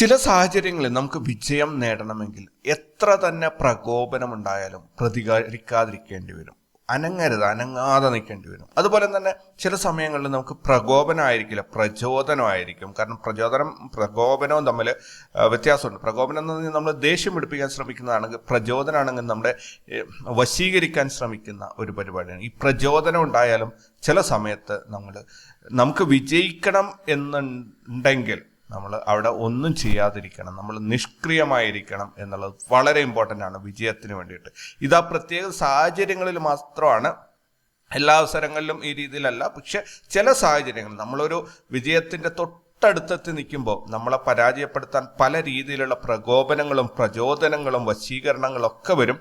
ചില സാഹചര്യങ്ങളിൽ നമുക്ക് വിജയം നേടണമെങ്കിൽ എത്ര തന്നെ പ്രകോപനമുണ്ടായാലും പ്രതികരിക്കാതിരിക്കേണ്ടി വരും. അനങ്ങാതെ നിൽക്കേണ്ടി വരും. അതുപോലെ തന്നെ ചില സമയങ്ങളിൽ നമുക്ക് പ്രകോപനമായിരിക്കില്ല, പ്രചോദനമായിരിക്കും. കാരണം പ്രകോപനവും തമ്മിൽ വ്യത്യാസമുണ്ട്. പ്രകോപനം എന്ന് പറഞ്ഞാൽ നമ്മൾ ദേഷ്യം പിടിപ്പിക്കാൻ ശ്രമിക്കുന്നതാണെങ്കിൽ, പ്രചോദനമാണെങ്കിൽ നമ്മുടെ വശീകരിക്കാൻ ശ്രമിക്കുന്ന ഒരു പരിപാടിയാണ്. ഈ പ്രചോദനം ഉണ്ടായാലും ചില സമയത്ത് നമുക്ക് വിജയിക്കണം എന്നുണ്ടെങ്കിൽ നമ്മൾ അവിടെ ഒന്നും ചെയ്യാതിരിക്കണം, നമ്മൾ നിഷ്ക്രിയമായിരിക്കണം എന്നുള്ളത് വളരെ ഇമ്പോർട്ടൻ്റ് ആണ് വിജയത്തിന് വേണ്ടിയിട്ട്. ഇതാ പ്രത്യേക സാഹചര്യങ്ങളിൽ മാത്രമാണ്, എല്ലാ അവസരങ്ങളിലും ഈ രീതിയിലല്ല. പക്ഷെ ചില സാഹചര്യങ്ങളിൽ നമ്മളൊരു വിജയത്തിൻ്റെ തൊട്ടടുത്തെത്തി നിൽക്കുമ്പോൾ നമ്മളെ പരാജയപ്പെടുത്താൻ പല രീതിയിലുള്ള പ്രകോപനങ്ങളും പ്രചോദനങ്ങളും വശീകരണങ്ങളും ഒക്കെ വരും.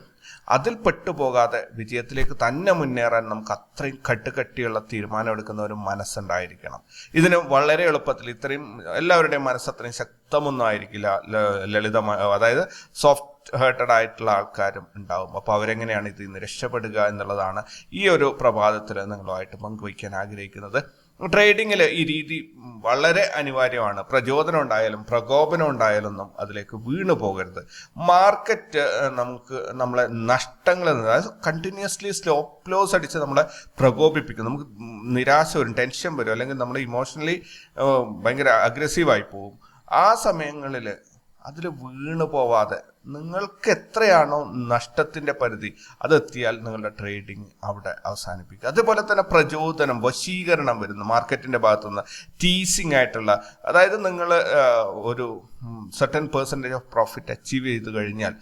അതിൽ പെട്ടുപോകാതെ വിജയത്തിലേക്ക് തന്നെ മുന്നേറാൻ നമുക്ക് അത്രയും കട്ടുകട്ടിയുള്ള തീരുമാനം എടുക്കുന്ന ഒരു മനസ്സുണ്ടായിരിക്കണം. ഇതിന് വളരെ എളുപ്പത്തിൽ, ഇത്രയും എല്ലാവരുടെയും മനസ്സ് അത്രയും ശക്തമൊന്നും ആയിരിക്കില്ല, ലളിതമായ, അതായത് സോഫ്റ്റ് ഹേർട്ടഡ് ആയിട്ടുള്ള ആൾക്കാരും ഉണ്ടാവും. അപ്പോൾ അവരെങ്ങനെയാണ് ഇതിൽ നിന്ന് രക്ഷപ്പെടുക എന്നുള്ളതാണ് ഈ ഒരു പ്രഭാതത്തിൽ നിങ്ങളുമായിട്ട് പങ്കുവയ്ക്കാൻ ആഗ്രഹിക്കുന്നത്. ട്രേഡിങ്ങിൽ ഈ രീതി വളരെ അനിവാര്യമാണ്. പ്രചോദനം ഉണ്ടായാലും പ്രകോപനം ഉണ്ടായാലൊന്നും അതിലേക്ക് വീണു പോകരുത്. മാർക്കറ്റ് നമ്മളെ നഷ്ടങ്ങൾ, അതായത് കണ്ടിന്യൂസ്ലി സ്റ്റോപ്പ് ലോസ് അടിച്ച് നമ്മളെ പ്രകോപിപ്പിക്കും. നമുക്ക് നിരാശ വരും, ടെൻഷൻ വരും, അല്ലെങ്കിൽ നമ്മൾ ഇമോഷണലി ഭയങ്കര അഗ്രസീവായി പോകും. ആ സമയങ്ങളിൽ അതിൽ വീണു പോവാതെ നിങ്ങൾക്ക് എത്രയാണോ നഷ്ടത്തിൻ്റെ പരിധി അതെത്തിയാൽ നിങ്ങളുടെ ട്രേഡിങ് അവിടെ അവസാനിപ്പിക്കുക. അതുപോലെ തന്നെ പ്രചോദനം, വശീകരണം വരുന്നു മാർക്കറ്റിൻ്റെ ഭാഗത്തുനിന്ന്. ടീസിങ് ആയിട്ടുള്ള, അതായത് നിങ്ങൾ ഒരു certain percentage of profit achieve ചെയ്ത് കഴിഞ്ഞാൽ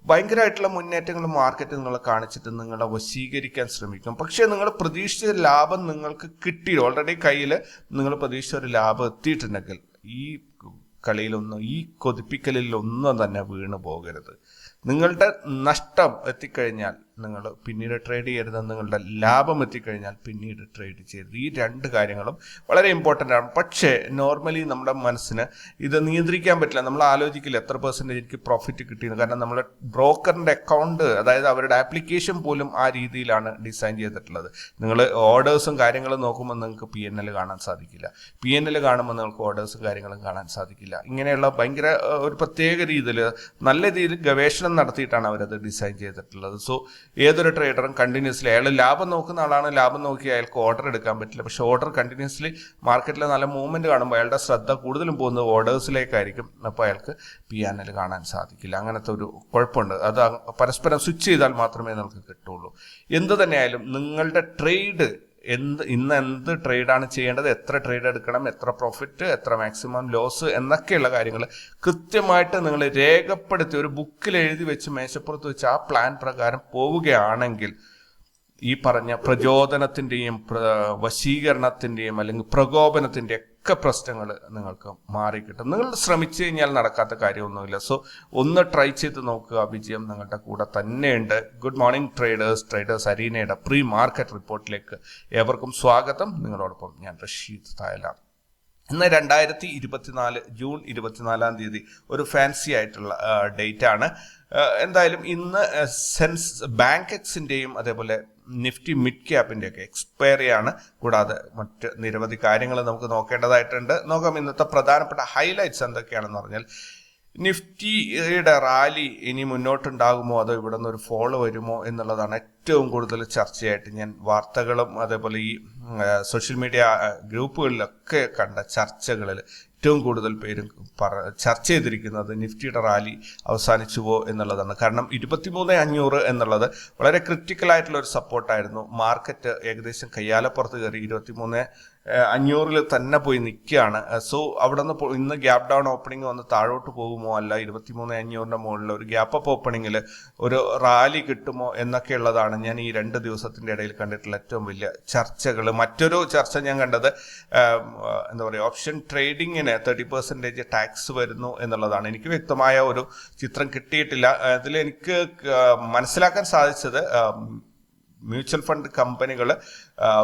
ഭയങ്കരമായിട്ടുള്ള മുന്നേറ്റങ്ങൾ മാർക്കറ്റ് നിങ്ങളെ കാണിച്ചിട്ട് നിങ്ങളെ വശീകരിക്കാൻ ശ്രമിക്കും. പക്ഷേ നിങ്ങൾ പ്രതീക്ഷിച്ച ലാഭം നിങ്ങൾക്ക് കിട്ടി, ഓൾറെഡി കയ്യിൽ നിങ്ങൾ പ്രതീക്ഷിച്ച ഒരു ലാഭം എത്തിയിട്ടുണ്ടെങ്കിൽ ഈ കളിയിലൊന്നും, ഈ കൊതിപ്പിക്കലിലൊന്നും തന്നെ വീണു പോകരുത്. നിങ്ങളുടെ നഷ്ടം എത്തിക്കഴിഞ്ഞാൽ നിങ്ങൾ പിന്നീട് ട്രേഡ് ചെയ്യരുത്, നിങ്ങളുടെ ലാഭം എത്തിക്കഴിഞ്ഞാൽ പിന്നീട് ട്രേഡ് ചെയ്യരുത്. ഈ രണ്ട് കാര്യങ്ങളും വളരെ ഇമ്പോർട്ടൻ്റ് ആണ്. പക്ഷേ നോർമലി നമ്മുടെ മനസ്സിന് ഇത് നിയന്ത്രിക്കാൻ പറ്റില്ല. നമ്മൾ ആലോചിക്കില്ല എത്ര പെർസെൻറ്റേജ് എനിക്ക് പ്രോഫിറ്റ് കിട്ടിയെന്ന്. കാരണം നമ്മുടെ ബ്രോക്കറിൻ്റെ അക്കൗണ്ട്, അതായത് അവരുടെ ആപ്ലിക്കേഷൻ പോലും ആ രീതിയിലാണ് ഡിസൈൻ ചെയ്തിട്ടുള്ളത്. നിങ്ങൾ ഓർഡേഴ്സും കാര്യങ്ങളും നോക്കുമ്പോൾ നിങ്ങൾക്ക് PNL കാണാൻ സാധിക്കില്ല. PNL കാണുമ്പോൾ നിങ്ങൾക്ക് ഓർഡേഴ്സും കാര്യങ്ങളും കാണാൻ സാധിക്കില്ല. ഇങ്ങനെയുള്ള ഭയങ്കര ഒരു പ്രത്യേക രീതിയിൽ നല്ല രീതിയിൽ ഗവേഷണം നടത്തിയിട്ടാണ് അവരത് ഡിസൈൻ ചെയ്തിട്ടുള്ളത്. സോ ഏതൊരു ട്രേഡറും കണ്ടിന്യൂസ്ലി, അയാൾ ലാഭം നോക്കുന്ന ആളാണ്, ലാഭം നോക്കി അയാൾക്ക് ഓർഡർ എടുക്കാൻ പറ്റില്ല. പക്ഷെ ഓർഡർ കണ്ടിന്യൂസ്ലി മാർക്കറ്റിൽ നല്ല മൂവ്മെന്റ് കാണുമ്പോൾ അയാളുടെ ശ്രദ്ധ കൂടുതലും പോകുന്നത് ഓർഡേഴ്സിലേക്കായിരിക്കും. അപ്പോൾ അയാൾക്ക് PNL കാണാൻ സാധിക്കില്ല. അങ്ങനത്തെ ഒരു കുഴപ്പമുണ്ട്. അത് പരസ്പരം സ്വിച്ച് ചെയ്താൽ മാത്രമേ നമുക്ക് കിട്ടുള്ളൂ. എന്ത് തന്നെയായാലും നിങ്ങളുടെ ട്രേഡ് ഇന്ന് എന്ത് ട്രേഡാണ് ചെയ്യേണ്ടത്, എത്ര ട്രേഡ് എടുക്കണം, എത്ര പ്രോഫിറ്റ്, എത്ര മാക്സിമം ലോസ് എന്നൊക്കെയുള്ള കാര്യങ്ങൾ കൃത്യമായിട്ട് നിങ്ങൾ രേഖപ്പെടുത്തി ഒരു ബുക്കിൽ എഴുതി വെച്ച് മേശപ്പുറത്ത് വെച്ച് ആ പ്ലാൻ പ്രകാരം പോവുകയാണെങ്കിൽ ഈ പറഞ്ഞ പ്രചോദനത്തിൻ്റെയും വശീകരണത്തിൻ്റെയും അല്ലെങ്കിൽ പ്രകോപനത്തിൻ്റെ ഒക്കെ പ്രശ്നങ്ങൾ നിങ്ങൾക്ക് മാറിക്കിട്ടും. നിങ്ങൾ ശ്രമിച്ചു കഴിഞ്ഞാൽ നടക്കാത്ത കാര്യമൊന്നുമില്ല. സോ ഒന്ന് ട്രൈ ചെയ്ത് നോക്കുക, വിജയം നിങ്ങളുടെ കൂടെ തന്നെയുണ്ട്. ഗുഡ് മോർണിംഗ് ട്രേഡേഴ്സ് അരീനയുടെ പ്രീ മാർക്കറ്റ് റിപ്പോർട്ടിലേക്ക് ഏവർക്കും സ്വാഗതം. നിങ്ങളോടൊപ്പം ഞാൻ റഷീദ് തായല. ഇന്ന് 2024 ജൂൺ 24-ാം തീയതി ഒരു ഫാൻസി ആയിട്ടുള്ള ഡേറ്റ് ആണ്. എന്തായാലും ഇന്ന് ബാങ്ക് എക്സിൻ്റെയും അതേപോലെ നിഫ്റ്റി മിഡ് ക്യാപ്പിൻ്റെ ഒക്കെ എക്സ്പയറി ആണ്. കൂടാതെ മറ്റ് നിരവധി കാര്യങ്ങൾ നമുക്ക് നോക്കേണ്ടതായിട്ടുണ്ട്. നോക്കാം ഇന്നത്തെ പ്രധാനപ്പെട്ട ഹൈലൈറ്റ്സ് എന്തൊക്കെയാണെന്ന് പറഞ്ഞാൽ, നിഫ്റ്റിയുടെ റാലി ഇനി മുന്നോട്ടുണ്ടാകുമോ അതോ ഇവിടെ നിന്ന് ഒരു ഫോളോ വരുമോ എന്നുള്ളതാണ് ഏറ്റവും കൂടുതൽ ചർച്ചയായിട്ട് ഞാൻ വാർത്തകളും അതേപോലെ ഈ സോഷ്യൽ മീഡിയ ഗ്രൂപ്പുകളിലൊക്കെ കണ്ട ചർച്ചകളിൽ ഏറ്റവും കൂടുതൽ പേരും ചർച്ച ചെയ്തിരിക്കുന്നത് നിഫ്റ്റിയുടെ റാലി അവസാനിച്ചുവോ എന്നുള്ളതാണ്. കാരണം 23,500 എന്നുള്ളത് വളരെ ക്രിറ്റിക്കലായിട്ടുള്ള ഒരു സപ്പോർട്ടായിരുന്നു. മാർക്കറ്റ് ഏകദേശം കയ്യാലപ്പുറത്ത് കയറി 23,500 തന്നെ പോയി നിൽക്കുകയാണ്. സോ അവിടെ നിന്ന് ഇന്ന് ഗ്യാപ് ഡൗൺ ഓപ്പണിംഗ് വന്ന് താഴോട്ട് പോകുമോ, അല്ല 23,500 മുകളിൽ ഒരു ഗ്യാപ്പ് അപ്പ് ഓപ്പണിങ്ങിൽ ഒരു റാലി കിട്ടുമോ എന്നൊക്കെയുള്ളതാണ് ഞാൻ ഈ 2 ദിവസത്തിൻ്റെ ഇടയിൽ കണ്ടിട്ടുള്ള ഏറ്റവും വലിയ ചർച്ചകൾ. മറ്റൊരു ചർച്ച ഞാൻ കണ്ടത് എന്താ പറയുക, ഓപ്ഷൻ ട്രേഡിങ്ങിന് 30% ടാക്സ് വരുന്നു എന്നുള്ളതാണ്. എനിക്ക് വ്യക്തമായ ഒരു ചിത്രം കിട്ടിയിട്ടില്ല. അതിൽ എനിക്ക് മനസ്സിലാക്കാൻ സാധിച്ചത് മ്യൂച്വൽ ഫണ്ട് കമ്പനികൾ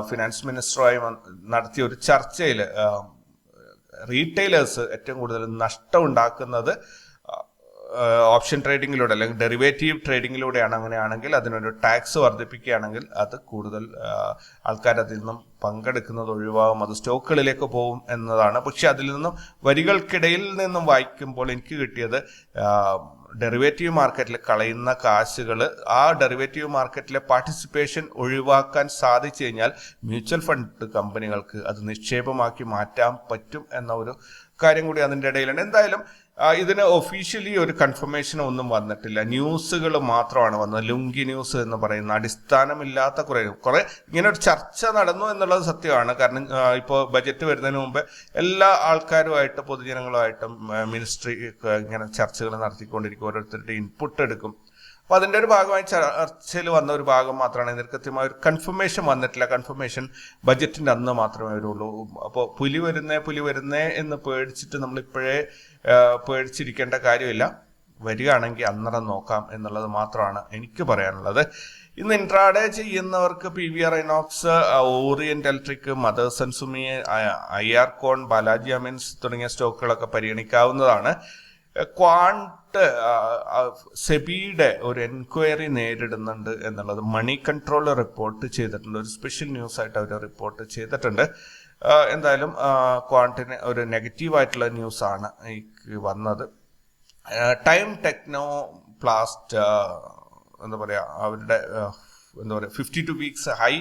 ഫിനാൻസ് മിനിസ്റ്ററുമായി നടത്തിയ ഒരു ചർച്ചയിൽ റീറ്റെയിലേഴ്സ് ഏറ്റവും കൂടുതൽ നഷ്ടം ഉണ്ടാക്കുന്നത് ഓപ്ഷൻ ട്രേഡിങ്ങിലൂടെ അല്ലെങ്കിൽ ഡെറിവേറ്റീവ് ട്രേഡിങ്ങിലൂടെയാണ് അങ്ങനെയാണെങ്കിൽ അതിനൊരു ടാക്സ് വർദ്ധിപ്പിക്കുകയാണെങ്കിൽ അത് കൂടുതൽ ആൾക്കാർ അതിൽ നിന്നും പങ്കെടുക്കുന്നത് ഒഴിവാകും, അത് സ്റ്റോക്കുകളിലേക്ക് പോകും എന്നതാണ്. പക്ഷെ അതിൽ നിന്നും വരികൾക്കിടയിൽ നിന്നും വായിക്കുമ്പോൾ എനിക്ക് കിട്ടിയത് ഡെറിവേറ്റീവ് മാർക്കറ്റിൽ കളയുന്ന കാശുകൾ ആ ഡെറിവേറ്റീവ് മാർക്കറ്റിലെ പാർട്ടിസിപ്പേഷൻ ഒഴിവാക്കാൻ സാധിച്ചു കഴിഞ്ഞാൽ മ്യൂച്വൽ ഫണ്ട് കമ്പനികൾക്ക് അത് നിക്ഷേപമാക്കി മാറ്റാൻ പറ്റും എന്ന ഒരു കാര്യം കൂടി അതിൻ്റെ ഇടയിലുണ്ട്. എന്തായാലും ഇതിന് ഒഫീഷ്യലി ഒരു കൺഫർമേഷൻ ഒന്നും വന്നിട്ടില്ല, ന്യൂസുകൾ മാത്രമാണ് വന്നത്. ലുങ്കി ന്യൂസ് എന്ന് പറയുന്ന അടിസ്ഥാനമില്ലാത്ത കുറെ ഇങ്ങനെ ഒരു ചർച്ച നടന്നു എന്നുള്ളത് സത്യമാണ്. കാരണം ഇപ്പോൾ ബജറ്റ് വരുന്നതിന് മുമ്പ് എല്ലാ ആൾക്കാരുമായിട്ട് പൊതുജനങ്ങളുമായിട്ടും മിനിസ്ട്രി ഇങ്ങനെ ചർച്ചകൾ നടത്തിക്കൊണ്ടിരിക്കും, ഓരോരുത്തരുടെ ഇൻപുട്ട് എടുക്കും. അപ്പോൾ അതിൻ്റെ ഒരു ഭാഗമായി ചർച്ചയിൽ വന്ന ഒരു ഭാഗം മാത്രമാണ്. ഇതിന് കൃത്യമായ ഒരു കൺഫർമേഷൻ വന്നിട്ടില്ല. കൺഫർമേഷൻ ബജറ്റിൻ്റെ അന്ന് മാത്രമേ വരുള്ളൂ. അപ്പോൾ പുലി വരുന്നേ എന്ന് പേടിച്ചിട്ട് നമ്മളിപ്പോഴേ പേടിച്ചിരിക്കേണ്ട കാര്യമില്ല. വരികയാണെങ്കിൽ അന്നേരം നോക്കാം എന്നുള്ളത് മാത്രമാണ് എനിക്ക് പറയാനുള്ളത്. ഇന്ന് ഇൻട്രാഡേ ചെയ്യുന്നവർക്ക് PVR INOX, Orient Electric, Motherson Sumi, IR കോൺ, ബാലാജി അമീൻസ് തുടങ്ങിയ സ്റ്റോക്കുകളൊക്കെ പരിഗണിക്കാവുന്നതാണ്. ക്വാണ്ട് സെബിയുടെ ഒരു എൻക്വയറി നേരിടുന്നുണ്ട് എന്നുള്ളത് മണി കൺട്രോൾ റിപ്പോർട്ട് ചെയ്തിട്ടുണ്ട്. ഒരു സ്പെഷ്യൽ ന്യൂസ് ആയിട്ട് അവർ റിപ്പോർട്ട് ചെയ്തിട്ടുണ്ട്. എന്തായാലും ക്വാണ്ടിന് ഒരു നെഗറ്റീവായിട്ടുള്ള ന്യൂസാണ് ഈ വന്നത്. ടൈം ടെക്നോ പ്ലാസ്റ്റ് എന്താ പറയുക, അവരുടെ 52 വീക്സ് ഹൈ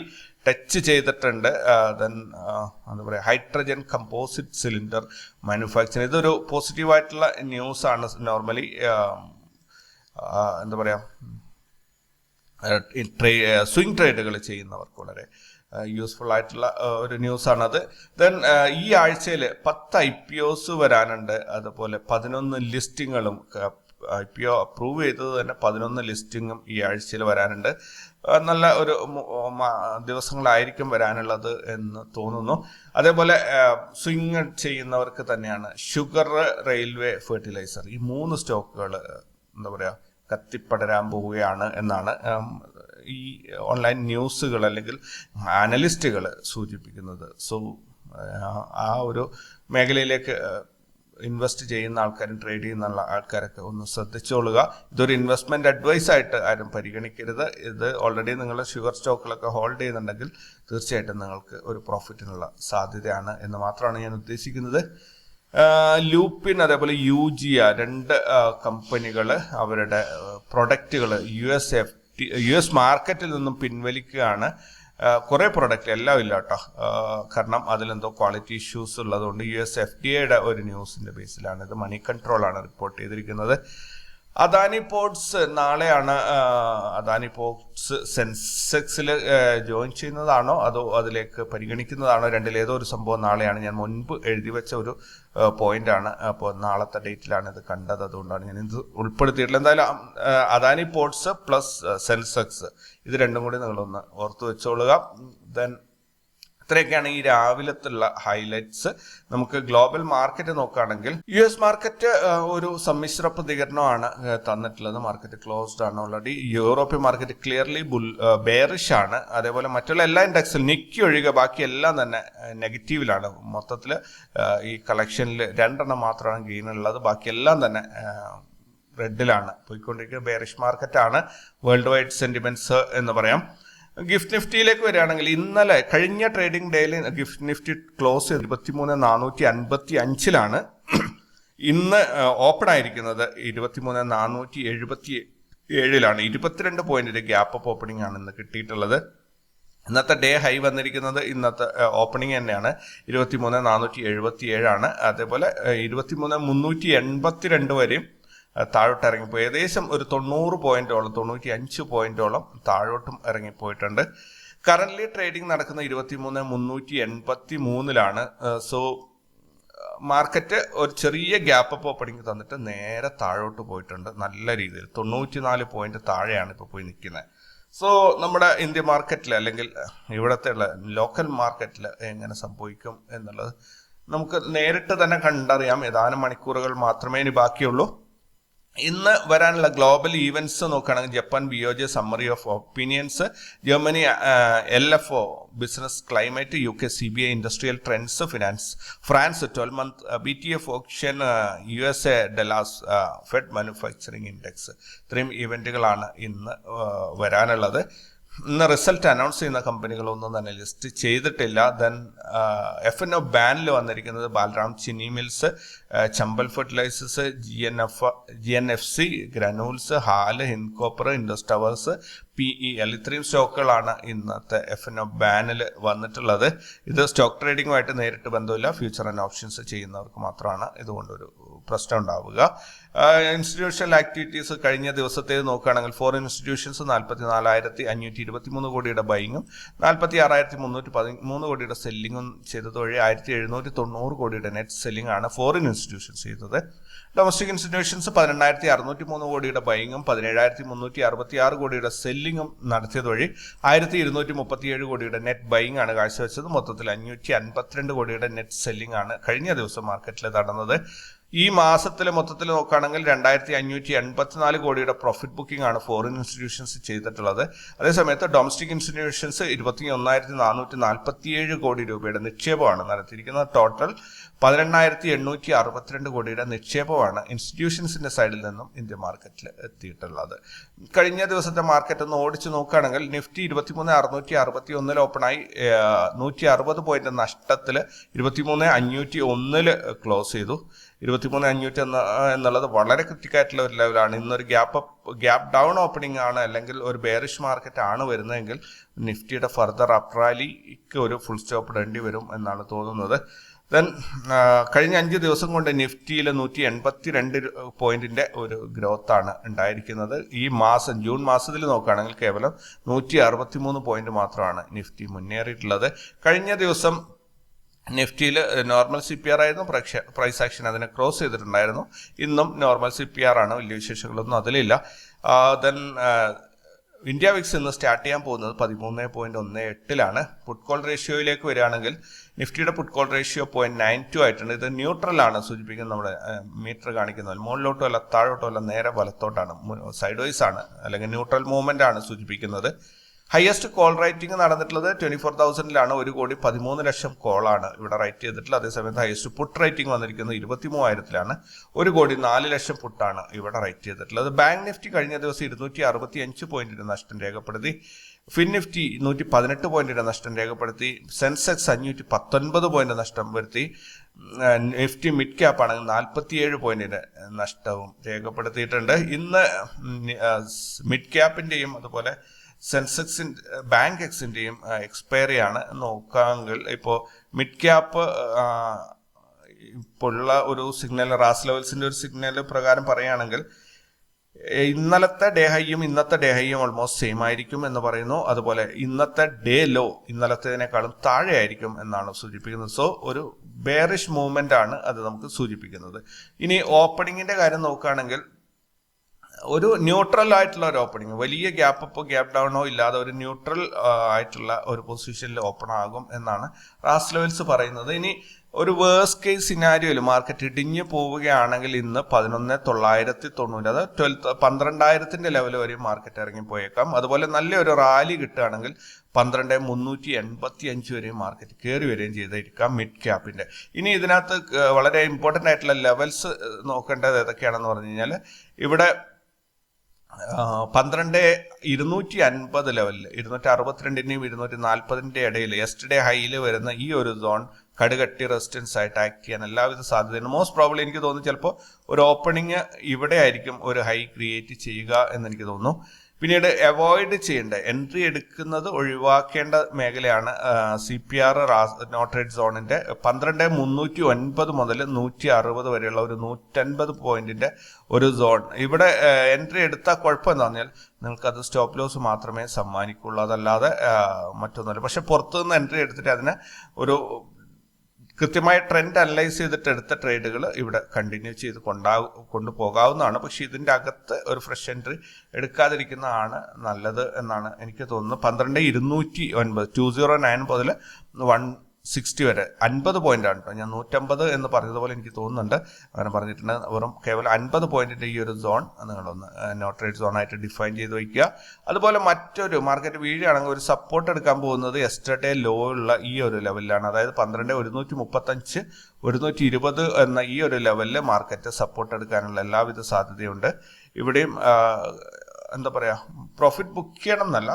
ടച്ച് ചെയ്തിട്ടുണ്ട്. ദെൻ എന്താ പറയുക, ഹൈഡ്രജൻ കമ്പോസിറ്റ് സിലിണ്ടർ മാനുഫാക്ചറിങ്, ഇതൊരു പോസിറ്റീവായിട്ടുള്ള ന്യൂസാണ്. നോർമലി എന്താ പറയുക, സ്വിംഗ് ട്രേഡുകൾ ചെയ്യുന്നവർക്ക് വളരെ യൂസ്ഫുൾ ആയിട്ടുള്ള ഒരു ന്യൂസാണത്. ദെൻ ഈ ആഴ്ചയിൽ 10 IPOs വരാനുണ്ട്. അതുപോലെ 11 ലിസ്റ്റിങ്ങുകളും, IPO അപ്രൂവ് ചെയ്തത് തന്നെ 11 ലിസ്റ്റിങ്ങും ഈ ആഴ്ചയിൽ വരാനുണ്ട്. നല്ല ഒരു ദിവസങ്ങളായിരിക്കും വരാനുള്ളത് എന്ന് തോന്നുന്നു. അതേപോലെ സ്വിംഗ് ചെയ്യുന്നവർക്ക് തന്നെയാണ് ഷുഗർ, റെയിൽവേ, ഫെർട്ടിലൈസർ, ഈ 3 സ്റ്റോക്കുകൾ എന്താ പറയുക കത്തിപ്പടരാൻ പോവുകയാണ് എന്നാണ് ഈ ഓൺലൈൻ ന്യൂസുകൾ അല്ലെങ്കിൽ അനലിസ്റ്റുകൾ സൂചിപ്പിക്കുന്നത്. സോ ആ ഒരു മേഖലയിലേക്ക് ഇൻവെസ്റ്റ് ചെയ്യുന്ന ആൾക്കാരും ട്രേഡ് ചെയ്യുന്ന ആൾക്കാരൊക്കെ ഒന്ന് ശ്രദ്ധിച്ചോളുക. ഇതൊരു ഇൻവെസ്റ്റ്മെന്റ് അഡ്വൈസ് ആയിട്ട് ആരും പരിഗണിക്കരുത്. ഇത് ഓൾറെഡി നിങ്ങൾ ഷുഗർ സ്റ്റോക്കുകളൊക്കെ ഹോൾഡ് ചെയ്യുന്നുണ്ടെങ്കിൽ തീർച്ചയായിട്ടും നിങ്ങൾക്ക് ഒരു പ്രോഫിറ്റിനുള്ള സാധ്യതയാണ് എന്ന് മാത്രമാണ് ഞാൻ ഉദ്ദേശിക്കുന്നത്. ലൂപ്പിൻ അതേപോലെ യൂജിയ 2 കമ്പനികൾ അവരുടെ പ്രൊഡക്റ്റുകൾ US മാർക്കറ്റിൽ നിന്നും പിൻവലിക്കുകയാണ്. കുറേ പ്രൊഡക്റ്റ്, എല്ലാം ഇല്ല കേട്ടോ, കാരണം അതിലെന്തോ ക്വാളിറ്റി ഇഷ്യൂസ് ഉള്ളതുകൊണ്ട് US FDA ഒരു ന്യൂസിന്റെ ബേസിലാണ് ഇത്. മണി കൺട്രോളാണ് റിപ്പോർട്ട് ചെയ്തിരിക്കുന്നത്. അദാനി പോർട്സ് നാളെയാണ്. അദാനി പോർട്സ് സെൻസെക്സിൽ ജോയിൻ ചെയ്യുന്നതാണോ അതോ അതിലേക്ക് പരിഗണിക്കുന്നതാണോ, രണ്ടിലേതോ ഒരു സംഭവം നാളെയാണ്. ഞാൻ മുൻപ് എഴുതി വെച്ച ഒരു പോയിന്റാണ്. അപ്പോൾ നാളത്തെ ഡേറ്റിലാണ് ഇത് കണ്ടത്, അതുകൊണ്ടാണ് ഞാൻ ഇത് ഉൾപ്പെടുത്തിയിട്ടുള്ളത്. എന്തായാലും അദാനി പോർട്സ് പ്ലസ് സെൻസെക്സ് ഇത് രണ്ടും കൂടി നിങ്ങളൊന്ന് ഓർത്തു വെച്ചോളുക. ദെൻ ഇത്രയൊക്കെയാണ് ഈ രാവിലത്തുള്ള ഹൈലൈറ്റ്സ്. നമുക്ക് ഗ്ലോബൽ മാർക്കറ്റ് നോക്കുകയാണെങ്കിൽ US മാർക്കറ്റ് ഒരു സമ്മിശ്ര പ്രതികരണമാണ് തന്നിട്ടുള്ളത്. മാർക്കറ്റ് ക്ലോസ്ഡ് ആണ് already. European market clearly bearish ആണ്. അതേപോലെ മറ്റുള്ള എല്ലാ ഇൻഡെക്സിലും നിക്കി ഒഴികെ ബാക്കി എല്ലാം തന്നെ നെഗറ്റീവിലാണ്. മൊത്തത്തിൽ ഈ കളക്ഷനിൽ 2 മാത്രമാണ് ഗെയിൻ ഉള്ളത്, ബാക്കിയെല്ലാം തന്നെ റെഡിലാണ് പോയിക്കൊണ്ടിരിക്കുന്നത്. ബെയറിഷ് മാർക്കറ്റാണ്. വേൾഡ് വൈഡ് സെന്റിമെന്റ്സ് എന്ന് പറയാം. ഗിഫ്റ്റ് നിഫ്റ്റിയിലേക്ക് വരികയാണെങ്കിൽ ഇന്നലെ കഴിഞ്ഞ ട്രേഡിംഗ് ഡേയിൽ ഗിഫ്റ്റ് നിഫ്റ്റി ക്ലോസ് 23,455 ഇന്ന് ഓപ്പൺ ആയിരിക്കുന്നത് 23,477 22 പോയിന്റിന്റെ ഗ്യാപ്പ് അപ്പ് ഓപ്പണിംഗ് ആണ് ഇന്ന് കിട്ടിയിട്ടുള്ളത്. ഇന്നത്തെ ഡേ ഹൈ വന്നിരിക്കുന്നത് ഇന്നത്തെ ഓപ്പണിംഗ് തന്നെയാണ്, 23,477 അതേപോലെ 23,382 വരെയും താഴോട്ട് ഇറങ്ങിപ്പോയി. ഏകദേശം ഒരു 90 പോയിന്റോളം 95 പോയിന്റോളം താഴോട്ടും ഇറങ്ങിപ്പോയിട്ടുണ്ട്. കറന്റ് ട്രേഡിംഗ് നടക്കുന്ന 23,383 സോ മാർക്കറ്റ് ഒരു ചെറിയ ഗ്യാപ്പ് അപ്പ് ഓപ്പണിംഗ് തന്നിട്ട് നേരെ താഴോട്ട് പോയിട്ടുണ്ട്. നല്ല രീതിയിൽ 94 പോയിന്റ് താഴെയാണ് ഇപ്പോൾ പോയി നിൽക്കുന്നത്. സോ നമ്മുടെ ഇന്ത്യൻ മാർക്കറ്റിൽ അല്ലെങ്കിൽ ഇവിടത്തെ ലോക്കൽ മാർക്കറ്റിൽ എങ്ങനെ സംഭവിക്കും എന്നുള്ളത് നമുക്ക് നേരിട്ട് തന്നെ കണ്ടറിയാം. ഏതാനും മണിക്കൂറുകൾ മാത്രമേ ഇനി ബാക്കിയുള്ളൂ. ഇന്ന് വരാനുള്ള ഗ്ലോബൽ ഈവൻറ്റ്സ് നോക്കുകയാണെങ്കിൽ Japan BOJ summary of opinions, Germany LFO business climate, UK CBI industrial trends finance, France 12-month BTF option, USA Dallas fed manufacturing index. ഇത്രയും ഇവൻറ്റുകളാണ് ഇന്ന് വരാനുള്ളത്. ഇന്ന് റിസൾട്ട് അനൗൺസ് ചെയ്യുന്ന കമ്പനികളൊന്നും തന്നെ ലിസ്റ്റ് ചെയ്തിട്ടില്ല. ദെൻ F&O ബാനിൽ വന്നിരിക്കുന്നത് Balram Chini mills, Chambal fertilizers, GNFC Granules, ഹാല്, ഹിൻകോപ്പർ, ഇൻഡസ് ടവേഴ്സ്, PEL ഇത്രയും സ്റ്റോക്കുകളാണ് ഇന്നത്തെ F&O ബാനിൽ വന്നിട്ടുള്ളത്. ഇത് സ്റ്റോക്ക് ട്രേഡിങ്ങുമായിട്ട് നേരിട്ട് ബന്ധമില്ല, ഫ്യൂച്ചർ ആൻഡ് ഓപ്ഷൻസ് ചെയ്യുന്നവർക്ക് മാത്രമാണ് ഇതുകൊണ്ടൊരു പ്രശ്നം ഉണ്ടാവുക. ഇൻസ്റ്റിറ്റ്യൂഷണൽ ആക്ടിവിറ്റീസ് കഴിഞ്ഞ ദിവസത്തേത് നോക്കുകയാണെങ്കിൽ ഫോറിൻ ഇൻസ്റ്റിറ്റ്യൂഷൻസ് 44,523 കോടിയുടെ ബൈങ്ങും 46,313 കോടിയുടെ സെല്ലിങ്ങും ചെയ്തത് വഴി 1,790 കോടിയുടെ നെറ്റ് സെല്ലിംഗ് ആണ് ഫോറിൻ ഇൻസ്റ്റിറ്റ്യൂഷൻസ് ചെയ്തത്. ഡൊമസ്റ്റിക് ഇൻസ്റ്റിറ്റ്യൂഷൻസ് 18,603 കോടിയുടെ ബൈങ്ങും 17,366 കോടിയുടെ സെല്ലിങ്ങും നടത്തിയത് വഴി 1,237 കോടിയുടെ നെറ്റ് ബൈങ് ആണ് കാഴ്ചവെച്ചത്. മൊത്തത്തിൽ 552 കോടിയുടെ നെറ്റ് സെല്ലിംഗ് ആണ് കഴിഞ്ഞ ദിവസം മാർക്കറ്റിൽ നടന്നത്. ഈ മാസത്തിൽ മൊത്തത്തിൽ നോക്കുകയാണെങ്കിൽ 2,584 കോടിയുടെ പ്രോഫിറ്റ് ബുക്കിംഗ് ആണ് ഫോറിൻ ഇൻസ്റ്റിറ്റ്യൂഷൻസ് ചെയ്തിട്ടുള്ളത്. അതേസമയത്ത് ഡൊമസ്റ്റിക് ഇൻസ്റ്റിറ്റ്യൂഷൻസ് 21,447 കോടി രൂപയുടെ നിക്ഷേപമാണ് നടത്തിയിരിക്കുന്നത്. ടോട്ടൽ 18,862 കോടിയുടെ നിക്ഷേപമാണ് ഇൻസ്റ്റിറ്റ്യൂഷൻസിന്റെ സൈഡിൽ നിന്നും ഇന്ത്യൻ മാർക്കറ്റിൽ എത്തിയിട്ടുള്ളത്. കഴിഞ്ഞ ദിവസത്തെ മാർക്കറ്റ് ഒന്ന് ഓടിച്ചു നോക്കുകയാണെങ്കിൽ നിഫ്റ്റി 23,661 ഓപ്പണായി 160 പോയിന്റ് നഷ്ടത്തിൽ 23,501 ക്ലോസ് ചെയ്തു. 23,500 എന്നുള്ളത് വളരെ ക്രിട്ടിക്കായിട്ടുള്ള ഒരു ലെവലാണ്. ഇന്നൊരു ഗ്യാപ്പ് ഡൗൺ ഓപ്പണിംഗ് ആണ്, അല്ലെങ്കിൽ ഒരു ബെയറിഷ് മാർക്കറ്റ് ആണ് വരുന്നതെങ്കിൽ നിഫ്റ്റിയുടെ ഫർദർ അപ് റാലിക്ക് ഒരു ഫുൾ സ്റ്റോപ്പ് ഇടേണ്ടി വരും എന്നാണ് തോന്നുന്നത്. ദെൻ കഴിഞ്ഞ 5 ദിവസം കൊണ്ട് നിഫ്റ്റിയിൽ 182 പോയിന്റിന്റെ ഒരു ഗ്രോത്ത് ആണ് ഉണ്ടായിരിക്കുന്നത്. ഈ മാസം ജൂൺ മാസത്തിൽ നോക്കുകയാണെങ്കിൽ കേവലം 163 പോയിന്റ് മാത്രമാണ് നിഫ്റ്റി മുന്നേറിയിട്ടുള്ളത്. കഴിഞ്ഞ ദിവസം നിഫ്റ്റിയിൽ നോർമൽ CPR ആയിരുന്നു, പ്രൈസ് ആക്ഷൻ അതിനെ ക്രോസ് ചെയ്തിട്ടുണ്ടായിരുന്നു. ഇന്നും നോർമൽ CPR ആണ്, വലിയ വിശേഷങ്ങളൊന്നും അതിലില്ല. ദെൻ ഇന്ത്യ വിക്സ് ഇന്ന് സ്റ്റാർട്ട് ചെയ്യാൻ പോകുന്നത് 13.18 പുട്ട് കോൾ റേഷ്യോയിലേക്ക് വരികയാണെങ്കിൽ നിഫ്റ്റിയുടെ പുട്ട് കോൾ റേഷ്യോ 0.92 ആയിട്ടുണ്ട്. ഇത് ന്യൂട്രൽ ആണ് സൂചിപ്പിക്കുന്നത്. നമ്മുടെ മീറ്റർ കാണിക്കുന്നത് മുകളിലോട്ടോ അല്ല താഴോട്ടോ അല്ല, നേരെ വലത്തോട്ടാണ്, സൈഡ് വൈസ് ആണ്, അല്ലെങ്കിൽ ന്യൂട്രൽ മൂവ്മെന്റ് ആണ് സൂചിപ്പിക്കുന്നത്. ഹയസ്റ്റ് കോൾ റൈറ്റിംഗ് നടന്നിട്ടുള്ളത് 24,000-ലാണ്. 1,13,00,000 കോളാണ് ഇവിടെ റൈറ്റ് ചെയ്തിട്ടുള്ളത്. അതേസമയത്ത് ഹയസ്റ്റ് പുട്ട് റൈറ്റിംഗ് വന്നിരിക്കുന്നത് 23,000-ലാണ്. 1,04,00,000 പുട്ടാണ് ഇവിടെ റൈറ്റ് ചെയ്തിട്ടുള്ളത്. ബാങ്ക് നിഫ്റ്റി കഴിഞ്ഞ ദിവസം 265 പോയിന്റിന്റെ നഷ്ടം രേഖപ്പെടുത്തി. ഫിൻ നിഫ്റ്റി 118 പോയിന്റിന്റെ നഷ്ടം രേഖപ്പെടുത്തി. സെൻസെക്സ് 519 പോയിന്റ് നഷ്ടം വരുത്തി. നിഫ്റ്റി മിഡ് ക്യാപ്പ് ആണെങ്കിൽ 47 പോയിന്റിന്റെ നഷ്ടവും രേഖപ്പെടുത്തിയിട്ടുണ്ട്. ഇന്ന് മിഡ് ക്യാപ്പിന്റെയും അതുപോലെ സെൻസെക്സിന്റെ ബാങ്ക് എക്സിന്റെയും എക്സ്പയറി ആണ്. നോക്കാമെങ്കിൽ ഇപ്പോൾ മിഡ് ക്യാപ്പ് ഇപ്പോൾ ഉള്ള ഒരു സിഗ്നൽ, റാസ് ലെവൽസിന്റെ ഒരു സിഗ്നൽ പ്രകാരം പറയുകയാണെങ്കിൽ ഇന്നലത്തെ ഡേ ഹൈയും ഇന്നത്തെ ഡേ ഹൈയും ഓൾമോസ്റ്റ് സെയിം ആയിരിക്കും എന്ന് പറയുന്നു. അതുപോലെ ഇന്നത്തെ ഡേ ലോ ഇന്നലത്തേതിനേക്കാളും താഴെ ആയിരിക്കും എന്നാണ് സൂചിപ്പിക്കുന്നത്. സോ ഒരു ബെയറിഷ് മൂവ്മെന്റ് ആണ് അത് നമുക്ക് സൂചിപ്പിക്കുന്നത്. ഇനി ഓപ്പണിങ്ങിന്റെ കാര്യം നോക്കുകയാണെങ്കിൽ ഒരു ന്യൂട്രൽ ആയിട്ടുള്ള ഒരു ഓപ്പണിങ്, വലിയ ഗ്യാപ്പ് അപ്പോ ഗ്യാപ്പ് ഡൗണോ ഇല്ലാതെ ഒരു ന്യൂട്രൽ ആയിട്ടുള്ള ഒരു പൊസിഷനിൽ ഓപ്പൺ ആകും എന്നാണ് റാസ് ലെവൽസ് പറയുന്നത്. ഇനി ഒരു വേഴ്സ്റ്റ് കേസ് സിനാരിയോയിൽ മാർക്കറ്റ് ഇടിഞ്ഞു പോവുകയാണെങ്കിൽ ഇന്ന് 11,990, അത് 12,000 ലെവൽ വരെ മാർക്കറ്റ് ഇറങ്ങിപ്പോയേക്കാം. അതുപോലെ നല്ലൊരു റാലി കിട്ടുകയാണെങ്കിൽ 12,385 വരെയും മാർക്കറ്റ് കയറി വരികയും ചെയ്തിരിക്കാം മിഡ് ക്യാപ്പിന്റെ. ഇനി ഇതിനകത്ത് വളരെ ഇമ്പോർട്ടന്റ് ആയിട്ടുള്ള ലെവൽസ് നോക്കേണ്ടത് ഏതൊക്കെയാണെന്ന് പറഞ്ഞു കഴിഞ്ഞാൽ ഇവിടെ 12,250 ലെവലിൽ 262-ന്റെയും 240-ന്റെ ഇടയിൽ യെസ്റ്റർഡേ ഹൈയിൽ വരുന്ന ഈ ഒരു സോൺ കടുകട്ടി റെസിസ്റ്റൻസ് ആയിട്ട് ആക്ട് ചെയ്യാൻ എല്ലാവിധ സാധ്യതയുണ്ട്. മോസ്റ്റ് പ്രോബ്ലി എനിക്ക് തോന്നുന്നു ചിലപ്പോൾ ഒരു ഓപ്പണിങ് ഇവിടെ ആയിരിക്കും ഒരു ഹൈ ക്രിയേറ്റ് ചെയ്യുക എന്ന് എനിക്ക് തോന്നുന്നു. പിന്നീട് അവോയ്ഡ് ചെയ്യേണ്ട, എൻട്രി എടുക്കുന്നത് ഒഴിവാക്കേണ്ട മേഖലയാണ് CPR നോട്ട് റെഡ് സോണിന്റെ 12,309 മുതൽ 160 വരെയുള്ള ഒരു 150 പോയിന്റിന്റെ ഒരു സോൺ. ഇവിടെ എൻട്രി എടുത്താൽ കുഴപ്പം എന്താ പറഞ്ഞാൽ നിങ്ങൾക്കത് സ്റ്റോപ്പ് ലോസ് മാത്രമേ സമ്മാനിക്കുള്ളൂ, അതല്ലാതെ മറ്റൊന്നുമില്ല. പക്ഷെ പുറത്തുനിന്ന് എൻട്രി എടുത്തിട്ട് അതിനെ ഒരു കൃത്യമായ ട്രെൻഡ് അനലൈസ് ചെയ്തിട്ട് എടുത്ത ട്രേഡുകൾ ഇവിടെ കണ്ടിന്യൂ ചെയ്ത് കൊണ്ടുപോകാവുന്നതാണ്. പക്ഷെ ഇതിന്റെ അകത്ത് ഒരു ഫ്രഷ് എൻട്രി എടുക്കാതിരിക്കുന്നതാണ് നല്ലത് എന്നാണ് എനിക്ക് തോന്നുന്നത്. 12,209 209 മുതൽ 60 വരെ 50 പോയിന്റാണ് കേട്ടോ. ഞാൻ 150 എന്ന് പറഞ്ഞതുപോലെ എനിക്ക് തോന്നുന്നുണ്ട്, അങ്ങനെ പറഞ്ഞിട്ടുണ്ട്. വെറും കേവലം 50 പോയിന്റിന്റെ ഈ ഒരു സോൺ നിങ്ങളൊന്ന് നോ ട്രേഡ് സോൺ ആയിട്ട് ഡിഫൈൻ ചെയ്ത് വയ്ക്കുക. അതുപോലെ മറ്റൊരു മാർക്കറ്റ് വീഴുകയാണെങ്കിൽ ഒരു സപ്പോർട്ട് എടുക്കാൻ പോകുന്നത് യെസ്റ്റർഡേ ലോ ഉള്ള ഈ ഒരു ലെവലിലാണ്. അതായത് 12,135 120 എന്ന ഈ ഒരു ലെവലിൽ മാർക്കറ്റ് സപ്പോർട്ട് എടുക്കാനുള്ള എല്ലാവിധ സാധ്യതയുണ്ട്. ഇവിടെയും എന്താ പറയുക, പ്രോഫിറ്റ് ബുക്ക് ചെയ്യണം എന്നല്ല,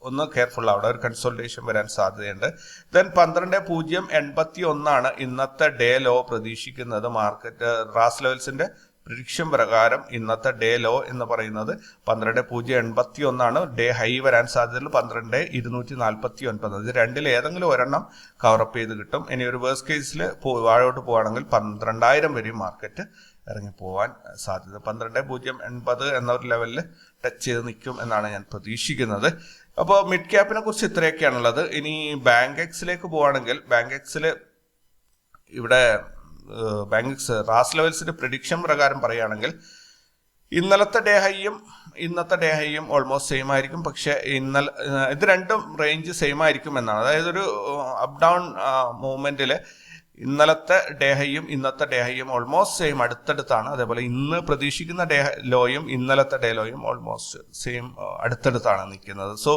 ഒന്ന് കെയർഫുൾ, അവിടെ ഒരു കൺസോൾട്ടേഷൻ വരാൻ സാധ്യതയുണ്ട്. ദെൻ 12,081 ഇന്നത്തെ ഡേ ലോ പ്രതീക്ഷിക്കുന്നത്. മാർക്കറ്റ് റാസ് ലെവൽസിന്റെ പ്രിഡിക്ഷൻ പ്രകാരം ഇന്നത്തെ ഡേ ലോ എന്ന് പറയുന്നത് 12,081 ഡേ ഹൈ വരാൻ സാധ്യതയുള്ള 12,249. ഇത് രണ്ടിൽ ഏതെങ്കിലും ഒരെണ്ണം കവറപ്പ് ചെയ്ത് കിട്ടും. ഇനി ഒരു വേഴ്സ്റ്റ് കേസിൽ വാഴോട്ട് പോവുകയാണെങ്കിൽ 12,000 വരെയും മാർക്കറ്റ് ഇറങ്ങി പോവാൻ സാധ്യത. 12,080 എന്ന ഒരു ലെവലിൽ ടച്ച് ചെയ്ത് നിൽക്കും എന്നാണ് ഞാൻ പ്രതീക്ഷിക്കുന്നത്. അപ്പോൾ മിഡ് ക്യാപ്പിനെ കുറിച്ച് ഇത്രയൊക്കെയാണുള്ളത്. ഇനി ബാങ്ക് എക്സിലേക്ക് പോവുകയാണെങ്കിൽ ബാങ്ക് എക്സിൽ ഇവിടെ ബാങ്ക് എക്സ് റാസ് ലെവൽസിന്റെ പ്രിഡിക്ഷൻ പ്രകാരം പറയുകയാണെങ്കിൽ ഇന്നലത്തെ ഡേ ഹൈയും ഇന്നത്തെ ഡേ ഹൈയും ഓൾമോസ്റ്റ് സെയിം ആയിരിക്കും. പക്ഷെ ഇത് രണ്ടും റേഞ്ച് സെയിം ആയിരിക്കും എന്നാണ്. അതായത് ഒരു അപ്പ് ഡൗൺ മൂവ്മെന്റിൽ ഇന്നലത്തെ ഡേ ഹൈയും ഇന്നത്തെ ഡേ ഹൈയും ഓൾമോസ്റ്റ് സെയിം അടുത്തടുത്താണ്. അതേപോലെ ഇന്ന് പ്രതീക്ഷിക്കുന്ന ഡേ ലോയും ഇന്നലത്തെ ഡേ ലോയും ഓൾമോസ്റ്റ് സെയിം അടുത്തടുത്താണ് നിൽക്കുന്നത്. സോ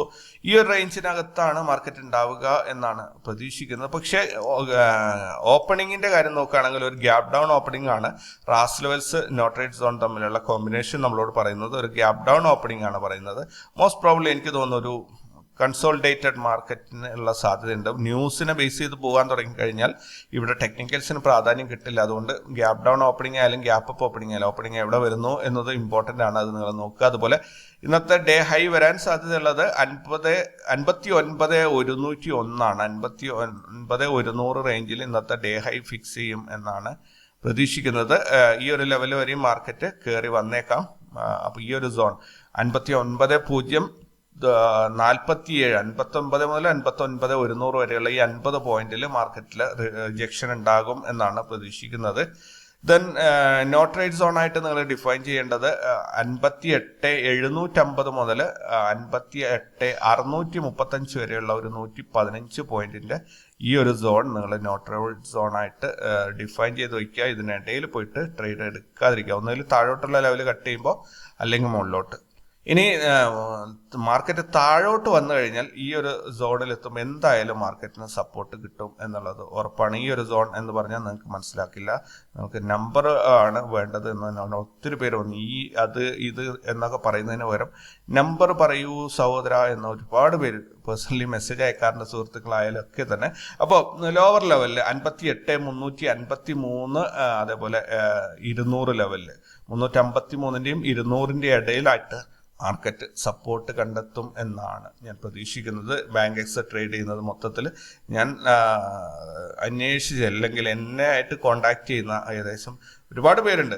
ഈ ഒരു റേഞ്ചിനകത്താണ് മാർക്കറ്റ് ഉണ്ടാവുക എന്നാണ് പ്രതീക്ഷിക്കുന്നത്. പക്ഷേ ഓപ്പണിങ്ങിന്റെ കാര്യം നോക്കുകയാണെങ്കിൽ ഒരു ഗ്യാപ് ഡൗൺ ഓപ്പണിംഗ് ആണ്. റാസ് ലെവൽസ് നോ ട്രേഡ് സോൺ തമ്മിലുള്ള കോമ്പിനേഷൻ നമ്മളോട് പറയുന്നത് ഒരു ഗ്യാപ് ഡൗൺ ഓപ്പണിംഗ് ആണ് പറയുന്നത്. മോസ്റ്റ് പ്രോബ്ലി എനിക്ക് തോന്നുന്നു ഒരു കൺസോൾഡേറ്റഡ് മാർക്കറ്റിന് ഉള്ള സാധ്യതയുണ്ട്. ന്യൂസിനെ ബേസ് ചെയ്ത് പോകാൻ തുടങ്ങിക്കഴിഞ്ഞാൽ ഇവിടെ ടെക്നിക്കൽസിന് പ്രാധാന്യം കിട്ടില്ല. അതുകൊണ്ട് ഗ്യാപ് ഡൗൺ ഓപ്പണിംഗ് ആയാലും ഗ്യാപ്പ് അപ്പ് ഓപ്പണിംഗ് ആയാലും ഓപ്പണിംഗ് എവിടെ വരുന്നു എന്നത് ഇമ്പോർട്ടൻ്റ് ആണ്. അത് നിങ്ങൾ നോക്കുക. അതുപോലെ ഇന്നത്തെ ഡേ ഹൈ വരാൻ സാധ്യതയുള്ളത് 59,101 ആണ്. 59,100 റേഞ്ചിൽ ഇന്നത്തെ ഡേ ഹൈ ഫിക്സ് ചെയ്യും എന്നാണ് പ്രതീക്ഷിക്കുന്നത്. ഈ ഒരു ലെവൽ വരെയും മാർക്കറ്റ് കയറി വന്നേക്കാം. അപ്പോൾ ഈ ഒരു സോൺ 59,047 59 മുതൽ 59,100 വരെയുള്ള ഈ 50 പോയിന്റിൽ മാർക്കറ്റിൽ റിജക്ഷൻ ഉണ്ടാകും എന്നാണ് പ്രതീക്ഷിക്കുന്നത്. ദെൻ നോ ട്രേഡ് സോൺ ആയിട്ട് നിങ്ങൾ ഡിഫൈൻ ചെയ്യേണ്ടത് 58,750 മുതൽ 58,635 വരെയുള്ള ഒരു 115 പോയിന്റിന്റെ ഈ ഒരു സോൺ നിങ്ങൾ നോ ട്രേഡ് സോൺ ആയിട്ട് ഡിഫൈൻ ചെയ്ത് വയ്ക്കുക. ഇതിനിടയിൽ പോയിട്ട് ട്രേഡ് എടുക്കാതിരിക്കുക. ഒന്നുകിൽ താഴോട്ടുള്ള ലെവൽ കട്ട് ചെയ്യുമ്പോൾ അല്ലെങ്കിൽ മുകളിലോട്ട്. ഇനി മാർക്കറ്റ് താഴോട്ട് വന്നു കഴിഞ്ഞാൽ ഈ ഒരു സോണിൽ എത്തുമ്പോൾ എന്തായാലും മാർക്കറ്റിന് സപ്പോർട്ട് കിട്ടും എന്നുള്ളത് ഉറപ്പാണ്. ഈ ഒരു സോൺ എന്ന് പറഞ്ഞാൽ നിങ്ങൾക്ക് മനസ്സിലാക്കില്ല, നമുക്ക് നമ്പർ ആണ് വേണ്ടത് എന്ന് ഒത്തിരി പേര് വന്നു. ഇത് എന്നൊക്കെ പറയുന്നതിന് പകരം നമ്പർ പറയൂ സഹോദര എന്ന ഒരുപാട് പേര് പേഴ്സണലി മെസ്സേജ് അയക്കാറുണ്ട്, സുഹൃത്തുക്കളായാലും ഒക്കെ തന്നെ. അപ്പോൾ ലോവർ ലെവലിൽ 58,353 അതേപോലെ 200 ലെവലിൽ 353ന്റെയും 200ന്റെയും ഇടയിലായിട്ട് മാർക്കറ്റ് സപ്പോർട്ട് കണ്ടെത്തും എന്നാണ് ഞാൻ പ്രതീക്ഷിക്കുന്നത്. ബാങ്ക് എക്സ് ട്രേഡ് ചെയ്യുന്നത് മൊത്തത്തിൽ ഞാൻ അന്വേഷിച്ച് അല്ലെങ്കിൽ എന്നെ ആയിട്ട് കോണ്ടാക്ട് ചെയ്യുന്ന ഏകദേശം ഒരുപാട് പേരുണ്ട്.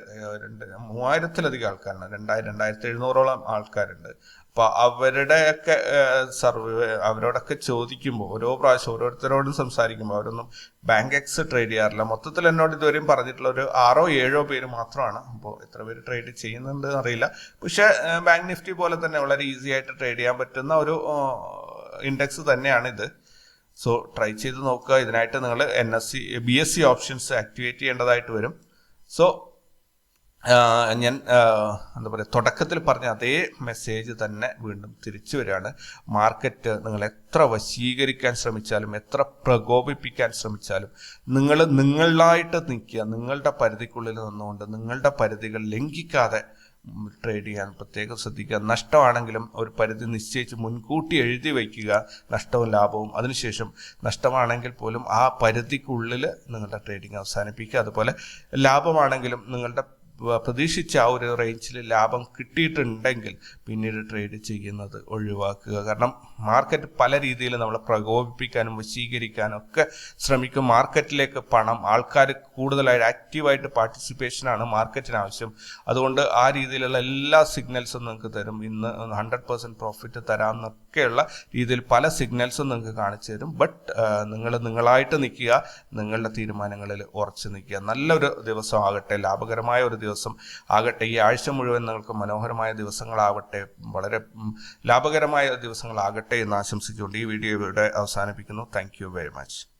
3000-ലധികം ആൾക്കാരാണ്. 2,700-ഓളം ആൾക്കാരുണ്ട്. അപ്പോൾ അവരുടെയൊക്കെ അവരോടൊക്കെ ചോദിക്കുമ്പോൾ ഓരോ പ്രാവശ്യം ഓരോരുത്തരോടും സംസാരിക്കുമ്പോൾ അവരൊന്നും ബാങ്ക് എക്സ് ട്രേഡ് ചെയ്യാറില്ല. മൊത്തത്തിൽ എന്നോട് ഇതുവരെയും പറഞ്ഞിട്ടുള്ള ഒരു 6-7 പേര് മാത്രമാണ്. അപ്പോൾ എത്ര പേര് ട്രേഡ് ചെയ്യുന്നുണ്ട് അറിയില്ല. പക്ഷേ ബാങ്ക് നിഫ്റ്റി പോലെ തന്നെ വളരെ ഈസി ആയിട്ട് ട്രേഡ് ചെയ്യാൻ പറ്റുന്ന ഒരു ഇൻഡെക്സ് തന്നെയാണ് ഇത്. സോ ട്രൈ ചെയ്ത് നോക്കുക. ഇതിനായിട്ട് നിങ്ങൾ BSE ഓപ്ഷൻസ് ആക്ടിവേറ്റ് ചെയ്യേണ്ടതായിട്ട് വരും. സോ ഞാൻ എന്താ പറയുക, തുടക്കത്തിൽ പറഞ്ഞ അതേ മെസ്സേജ് തന്നെ വീണ്ടും തിരിച്ചു വരികയാണ്. മാർക്കറ്റ് നിങ്ങൾ എത്ര വശീകരിക്കാൻ ശ്രമിച്ചാലും എത്ര പ്രകോപിപ്പിക്കാൻ ശ്രമിച്ചാലും നിങ്ങൾ നിങ്ങളായിട്ട് നിൽക്കുക. നിങ്ങളുടെ പരിധിക്കുള്ളിൽ നിന്നുകൊണ്ട് നിങ്ങളുടെ പരിധികൾ ലംഘിക്കാതെ ട്രേഡ് ചെയ്യാൻ പ്രത്യേകം ശ്രദ്ധിക്കുക. നഷ്ടമാണെങ്കിലും ഒരു പരിധി നിശ്ചയിച്ച് മുൻകൂട്ടി എഴുതി വയ്ക്കുക, നഷ്ടവും ലാഭവും. അതിനുശേഷം നഷ്ടമാണെങ്കിൽ പോലും ആ പരിധിക്കുള്ളിൽ നിങ്ങളുടെ ട്രേഡിങ് അവസാനിപ്പിക്കുക. അതുപോലെ ലാഭമാണെങ്കിലും നിങ്ങളുടെ പ്രതീക്ഷിച്ച ആ ഒരു റേഞ്ചിൽ ലാഭം കിട്ടിയിട്ടുണ്ടെങ്കിൽ പിന്നീട് ട്രേഡ് ചെയ്യുന്നത് ഒഴിവാക്കുക. കാരണം മാർക്കറ്റ് പല രീതിയിൽ നമ്മളെ പ്രകോപിപ്പിക്കാനും വശീകരിക്കാനും ഒക്കെ ശ്രമിക്കും. മാർക്കറ്റിലേക്ക് പണം, ആൾക്കാർ കൂടുതലായിട്ട് ആക്റ്റീവായിട്ട് പാർട്ടിസിപ്പേഷനാണ് മാർക്കറ്റിന് ആവശ്യം. അതുകൊണ്ട് ആ രീതിയിലുള്ള എല്ലാ സിഗ്നൽസും നിങ്ങൾക്ക് തരും. ഇന്ന് 100% പ്രോഫിറ്റ് തരാമെന്നൊക്കെയുള്ള രീതിയിൽ പല സിഗ്നൽസും നിങ്ങൾക്ക് കാണിച്ചു തരും. ബട്ട് നിങ്ങളായിട്ട് നിൽക്കുക, നിങ്ങളുടെ തീരുമാനങ്ങളിൽ ഉറച്ചു നിൽക്കുക. നല്ലൊരു ദിവസമാകട്ടെ, ലാഭകരമായ ഒരു ദിവസം ആകട്ടെ. ഈ ആഴ്ച മുഴുവൻ നിങ്ങൾക്ക് മനോഹരമായ ദിവസങ്ങളാവട്ടെ, വളരെ ലാഭകരമായ ദിവസങ്ങളാകട്ടെ എന്ന് ആശംസിച്ചുകൊണ്ട് ഈ വീഡിയോ ഇവിടെ അവസാനിപ്പിക്കുന്നു. Thank you very much.